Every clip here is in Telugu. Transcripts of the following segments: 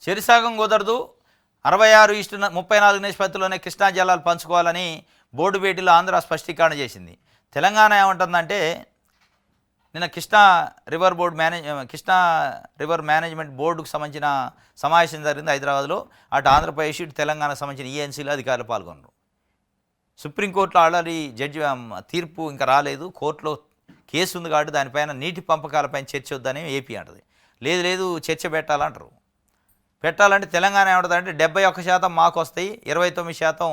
చెరిసగం కుదరదు 66:34 నిష్పత్తిలోనే కృష్ణా జలాలు పంచుకోవాలని బోర్డు భేటీలో ఆంధ్ర స్పష్టీకరణ చేసింది. తెలంగాణ ఏమంటుందంటే నిన్న కృష్ణా రివర్ మేనేజ్మెంట్ బోర్డుకు సంబంధించిన సమావేశం జరిగింది హైదరాబాద్లో. అటు ఆంధ్రప్రదేశ్ ఇటు తెలంగాణకు సంబంధించిన ఈఎన్సీలు అధికారులు పాల్గొన్నారు. సుప్రీంకోర్టులో ఆల్రెడీ జడ్జి తీర్పు ఇంకా రాలేదు, కోర్టులో కేసు ఉంది కాబట్టి దానిపైన నీటి పంపకాలపైన చర్చ వద్దని ఏపీ అంటది. లేదు చర్చ పెట్టాలంటారు. పెట్టాలంటే తెలంగాణ ఏమంటుందంటే 71% మాకు వస్తాయి, 29%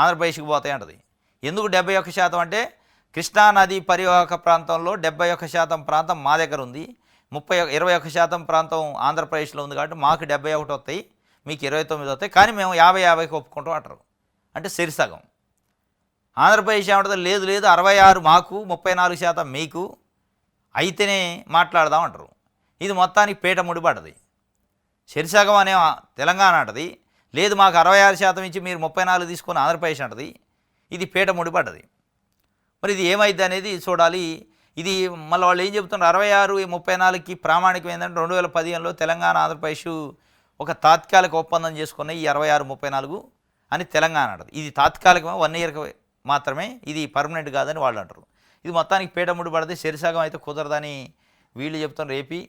ఆంధ్రప్రదేశ్కి పోతాయి అంటది. ఎందుకు 71% అంటే కృష్ణా నది పరివాహక ప్రాంతంలో 71% ప్రాంతం మా దగ్గర ఉంది, 21% ప్రాంతం ఆంధ్రప్రదేశ్లో ఉంది కాబట్టి మాకు 71 వస్తాయి, మీకు 29 వస్తాయి, కానీ మేము 50-50కి ఒప్పుకుంటాం అంటారు. అంటే సరిసగం. ఆంధ్రప్రదేశ్ ఏమంటుంది, లేదు 66 మాకు 34% మీకు అయితేనే మాట్లాడదాం అంటారు. ఇది మొత్తానికి పీట ముడిపడ్డది. సరిసగం అనే తెలంగాణ అంటది, లేదు మాకు 66% ఇచ్చి మీరు 34 తీసుకొని ఆంధ్రప్రదేశ్ అంటది. ఇది పీట ముడిపడ్డది. మరి ఇది ఏమైంది అనేది చూడాలి. ఇది మళ్ళీ వాళ్ళు ఏం చెబుతున్నారు, 66-34కి ప్రామాణికం ఏంటంటే 2015లో తెలంగాణ ఆంధ్రప్రదేశ్ ఒక తాత్కాలిక ఒప్పందం చేసుకున్న ఈ 66-34 అని తెలంగాణ అంటది. ఇది తాత్కాలికమే, 1 ఇయర్ మాత్రమే, ఇది పర్మనెంట్ కాదని వాళ్ళు అంటారు. ఇది మొత్తానికి పీట ముడిపడితే సరిసగం అయితే కుదరదని వీళ్ళు చెప్తున్నారు ఏపీ.